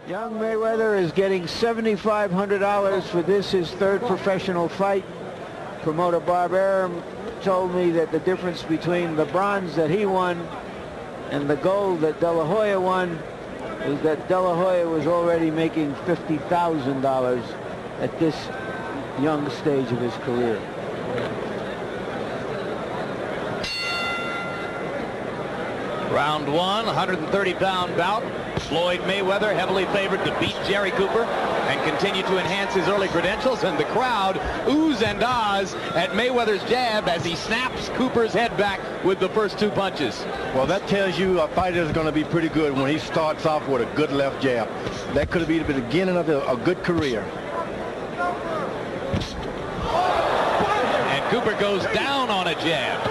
Young Mayweather is getting $7,500 for this, his third professional fight. Promoter Bob Arum told me that the difference between the bronze that he won and the gold that De La Hoya won is that De La Hoya was already making $50,000 at this young stage of his career. Round one, 130-pound bout. Floyd Mayweather heavily favored to beat Jerry Cooper and continue to enhance his early credentials, and the crowd oohs and ahs at Mayweather's jab as he snaps Cooper's head back with the first two punches. Well, that tells you a fighter is going to be pretty good when he starts off with a good left jab. That could be the beginning of a good career. And Cooper goes down on a jab.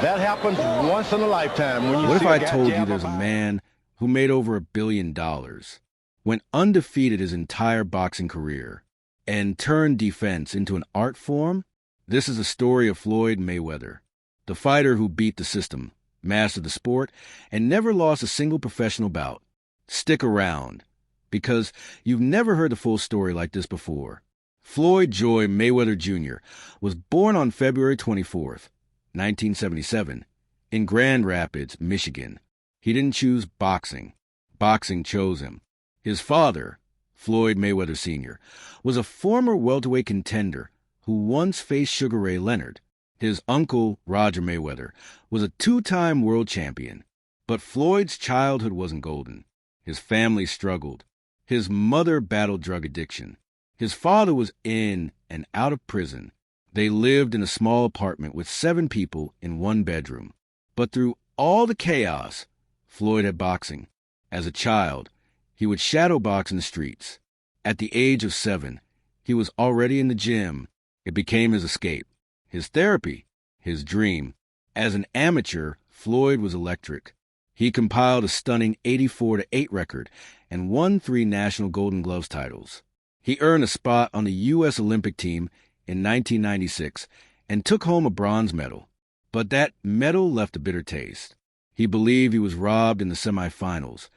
That happens once in a lifetime. When you what if I told you jab there's a man who made over $1 billion, went undefeated his entire boxing career, and turned defense into an art form? This is the story of Floyd Mayweather, the fighter who beat the system, mastered the sport, and never lost a single professional bout. Stick around, because you've never heard the full story like this before. Floyd Joy Mayweather Jr. was born on February 24th, 1977, in Grand Rapids, Michigan. He didn't choose boxing. Boxing chose him. His father, Floyd Mayweather Sr., was a former welterweight contender who once faced Sugar Ray Leonard. His uncle, Roger Mayweather, was a two-time world champion. But Floyd's childhood wasn't golden. His family struggled. His mother battled drug addiction. His father was in and out of prison. They lived in a small apartment with 7 people in one bedroom. But through all the chaos, Floyd had boxing. As a child, he would shadow box in the streets. At the age of 7, he was already in the gym. It became his escape, his therapy, his dream. As an amateur, Floyd was electric. He compiled a stunning 84-8 record and won 3 National Golden Gloves titles. He earned a spot on the U.S. Olympic team in 1996 and took home a bronze medal. But that medal left a bitter taste. He believed he was robbed in the semifinals,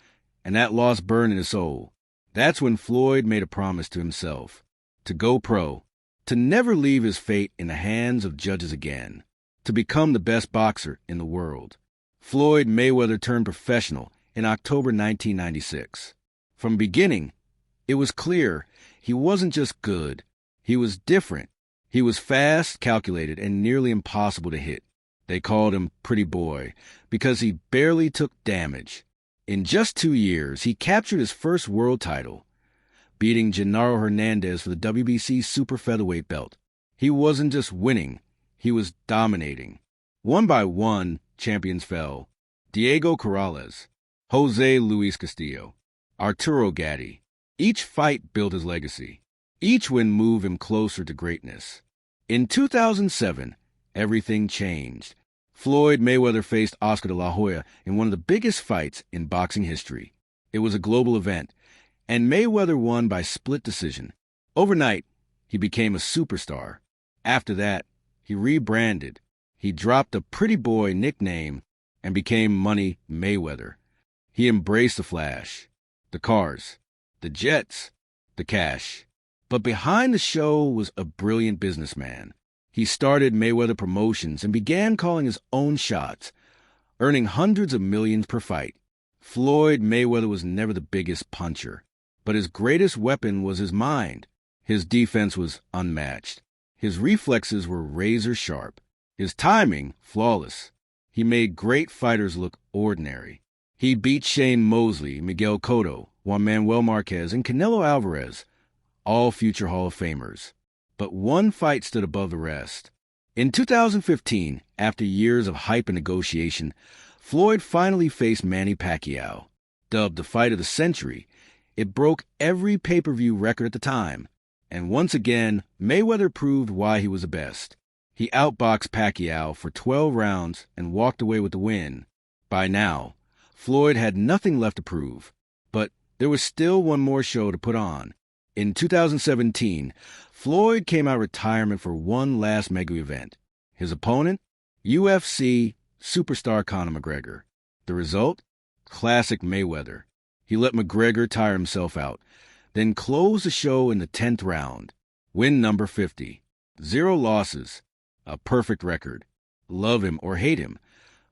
and that loss burned in his soul. That's when Floyd made a promise to himself, to go pro, to never leave his fate in the hands of judges again, to become the best boxer in the world. Floyd Mayweather turned professional in October 1996. From the beginning, it was clear he wasn't just good, he was different. He was fast, calculated, and nearly impossible to hit. They called him Pretty Boy because he barely took damage. In just 2 years, he captured his first world title, beating Genaro Hernandez for the WBC super featherweight belt. He wasn't just winning, he was dominating. One by one, champions fell. Diego Corrales, Jose Luis Castillo, Arturo Gatti. Each fight built his legacy. Each win moved him closer to greatness. In 2007, everything changed. Floyd Mayweather faced Oscar de la Hoya in one of the biggest fights in boxing history. It was a global event, and Mayweather won by split decision. Overnight, he became a superstar. After that, he rebranded. He dropped the Pretty Boy nickname and became Money Mayweather. He embraced the flash, the cars, the jets, the cash. But behind the show was a brilliant businessman. He started Mayweather Promotions and began calling his own shots, earning hundreds of millions per fight. Floyd Mayweather was never the biggest puncher, but his greatest weapon was his mind. His defense was unmatched. His reflexes were razor sharp. His timing, flawless. He made great fighters look ordinary. He beat Shane Mosley, Miguel Cotto, Juan Manuel Marquez, and Canelo Alvarez, all future Hall of Famers. But one fight stood above the rest. In 2015, after years of hype and negotiation, Floyd finally faced Manny Pacquiao. Dubbed the fight of the century, it broke every pay-per-view record at the time. And once again, Mayweather proved why he was the best. He outboxed Pacquiao for 12 rounds and walked away with the win. By now, Floyd had nothing left to prove. But there was still one more show to put on. In 2017, Floyd came out of retirement for one last mega event. His opponent? UFC superstar Conor McGregor. The result? Classic Mayweather. He let McGregor tire himself out, then close the show in the 10th round. Win number 50. 0 losses. A perfect record. Love him or hate him,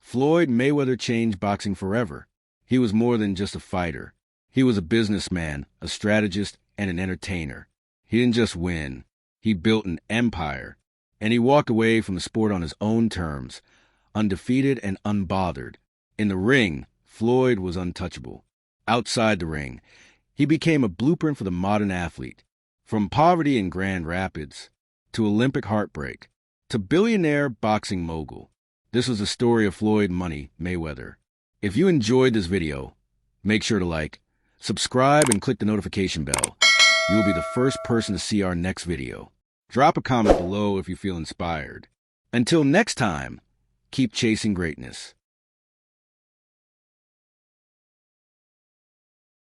Floyd Mayweather changed boxing forever. He was more than just a fighter. He was a businessman, a strategist, and an entertainer. He didn't just win. He built an empire. And he walked away from the sport on his own terms, undefeated and unbothered. In the ring, Floyd was untouchable. Outside the ring, he became a blueprint for the modern athlete. From poverty in Grand Rapids, to Olympic heartbreak, to billionaire boxing mogul. This was the story of Floyd Money Mayweather. If you enjoyed this video, make sure to like, subscribe, and click the notification bell. You will be the first person to see our next video. Drop a comment below if you feel inspired. Until next time, keep chasing greatness.